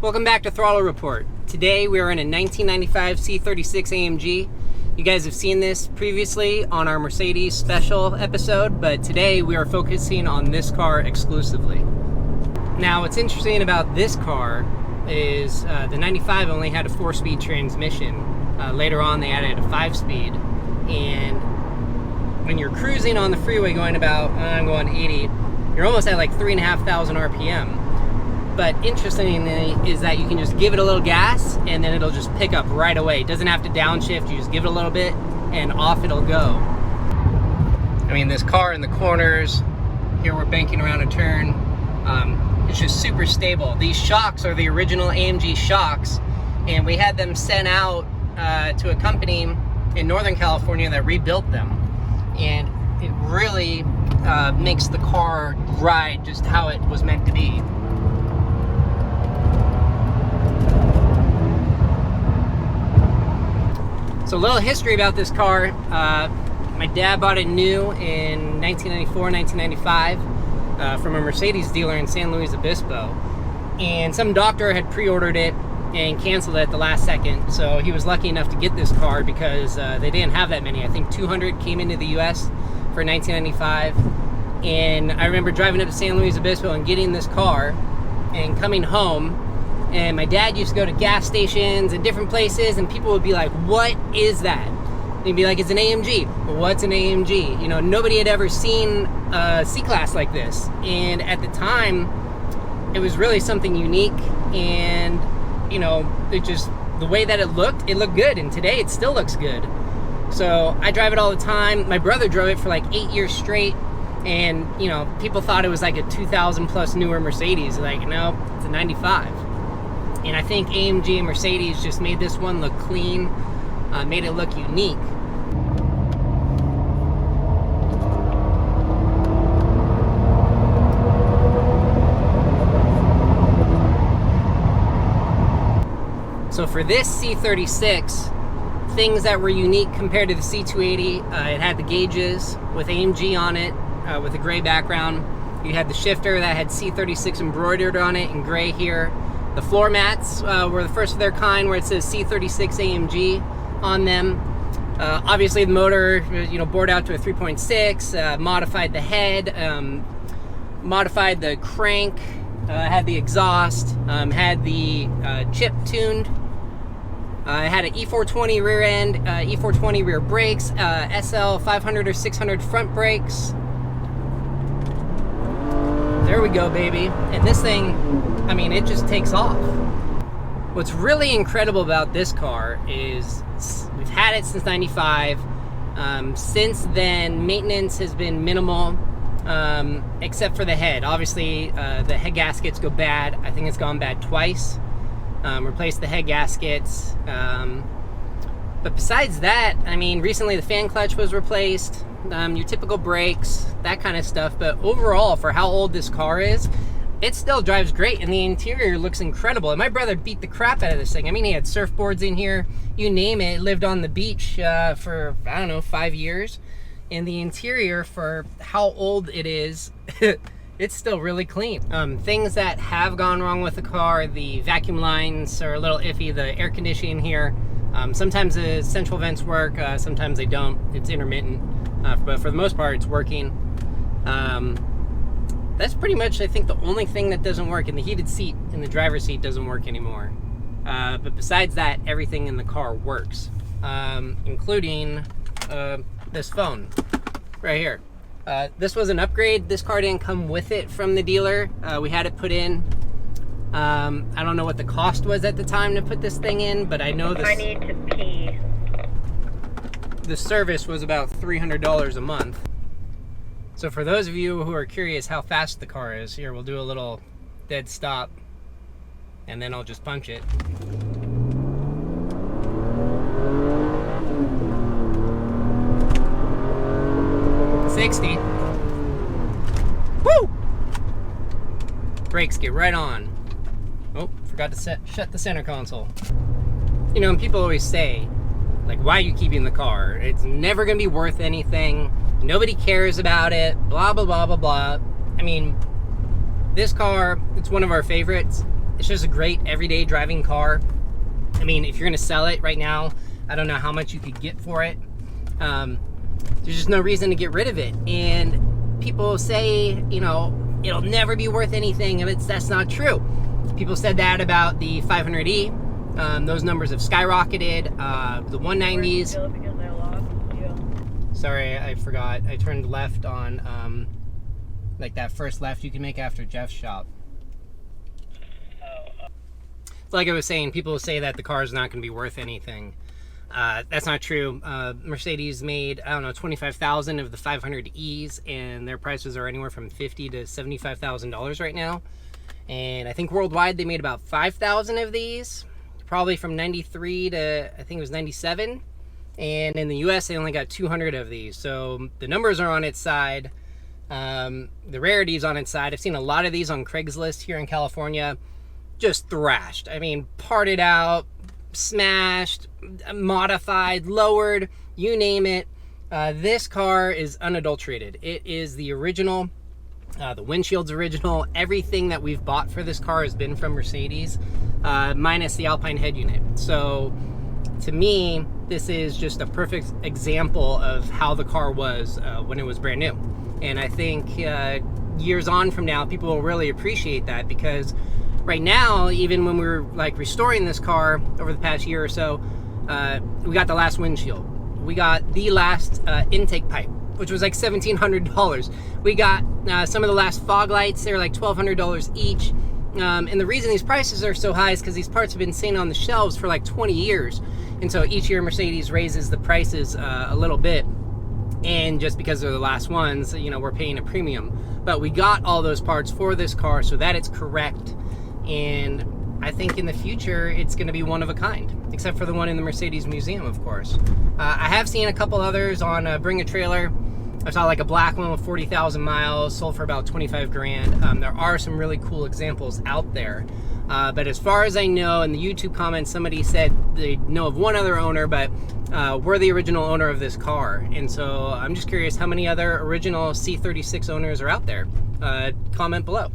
Welcome back to Throttle Report. Today we are in a 1995 C36 AMG. You guys have seen this previously on our Mercedes special episode, but today we are focusing on this car exclusively. Now what's interesting about this car is the 95 only had a 4-speed transmission. Later on they added a 5-speed, and when you're cruising on the freeway going about, I'm going 80, you're almost at like 3,500 RPM. But interestingly is that you can just give it a little gas and then it'll just pick up right away. It doesn't have to downshift, you just give it a little bit and off it'll go. I mean, this car in the corners, here we're banking around a turn, it's just super stable. These shocks are the original AMG shocks, and we had them sent out to a company in Northern California that rebuilt them. And it really makes the car ride just how it was meant to be. So a little history about this car. My dad bought it new in 1994, 1995 from a Mercedes dealer in San Luis Obispo. And some doctor had pre-ordered it and canceled it at the last second. So he was lucky enough to get this car because they didn't have that many. I think 200 came into the US for 1995. And I remember driving up to San Luis Obispo and getting this car and coming home. And my dad used to go to gas stations and different places, and people would be like, what is that? And he'd be like, it's an AMG. Well, what's an AMG? You know, nobody had ever seen a C-Class like this. And at the time, it was really something unique. And, you know, it just, the way that it looked good. And today it still looks good. So I drive it all the time. My brother drove it for like 8 years straight. And, you know, people thought it was like a 2000 plus newer Mercedes. Like, no, it's a 95. And I think AMG and Mercedes just made this one look clean, made it look unique. So for this C36, things that were unique compared to the C280, it had the gauges with AMG on it, with a gray background. You had the shifter that had C36 embroidered on it in gray here. The floor mats were the first of their kind, where it says C36 AMG on them. Obviously the motor, you know, bored out to a 3.6, modified the head, modified the crank, had the exhaust, had the chip tuned. It had an E420 rear end, E420 rear brakes, SL 500 or 600 front brakes. There we go, baby. And this thing, I mean, it just takes off. What's really incredible about this car is we've had it since 95. Since then, maintenance has been minimal, except for the head. Obviously, the head gaskets go bad. I think it's gone bad twice. replaced the head gaskets. But besides that, I mean, recently the fan clutch was replaced, your typical brakes, that kind of stuff. But overall, for how old this car is, it still drives great, and the interior looks incredible. And my brother beat the crap out of this thing. I mean, he had surfboards in here, you name it. Lived on the beach for, I don't know, 5 years. And the interior, for how old it is, it's still really clean. Things that have gone wrong with the car, the vacuum lines are a little iffy, the air conditioning here. Sometimes the central vents work, sometimes they don't. It's intermittent, but for the most part, it's working. That's pretty much, I think, the only thing that doesn't work. And the heated seat in the driver's seat doesn't work anymore. But besides that, everything in the car works, including this phone right here. This was an upgrade. This car didn't come with it from the dealer. We had it put in. I don't know what the cost was at the time to put this thing in, but I know this. I need to pee. The service was about $300 a month. So for those of you who are curious how fast the car is, here we'll do a little dead stop, and then I'll just punch it. $60. Woo! Brakes get right on. Oh, forgot to shut the center console. You know, and people always say, like, why are you keeping the car? It's never gonna be worth anything. Nobody cares about it, blah, blah, blah, blah, blah. I mean, this car, it's one of our favorites. It's just a great everyday driving car. I mean, if you're gonna sell it right now, I don't know how much you could get for it. There's just no reason to get rid of it. And people say, you know, it'll never be worth anything, and that's not true. People said that about the 500e. Those numbers have skyrocketed. The 190s. Sorry, I forgot. I turned left on like that first left you can make after Jeff's shop. So like I was saying, people say that the car is not going to be worth anything. That's not true. Mercedes made, I don't know, 25,000 of the 500Es, and their prices are anywhere from $50,000 to $75,000 right now. And I think worldwide they made about 5,000 of these, probably from 93 to, I think it was 97. And in the US, they only got 200 of these. So the numbers are on its side. The rarity is on its side. I've seen a lot of these on Craigslist here in California, just thrashed. I mean, parted out, smashed, modified, lowered, you name it. This car is unadulterated. It is the original. The windshield's original. Everything that we've bought for this car has been from Mercedes, minus the Alpine head unit. So to me, this is just a perfect example of how the car was when it was brand new. And I think years on from now, people will really appreciate that, because right now, even when we were like restoring this car over the past year or so, we got the last windshield. We got the last intake pipe, which was like $1,700. We got some of the last fog lights. They're like $1,200 each. And the reason these prices are so high is because these parts have been sitting on the shelves for like 20 years. And so each year Mercedes raises the prices a little bit. And just because they're the last ones, you know, we're paying a premium. But we got all those parts for this car so that it's correct. And I think in the future, it's going to be one of a kind, except for the one in the Mercedes Museum, of course. I have seen a couple others on Bring a Trailer. I saw like a black one with 40,000 miles, sold for about 25 grand. There are some really cool examples out there. But as far as I know, in the YouTube comments, somebody said they know of one other owner, but we're the original owner of this car. And so I'm just curious how many other original C36 owners are out there. Comment below.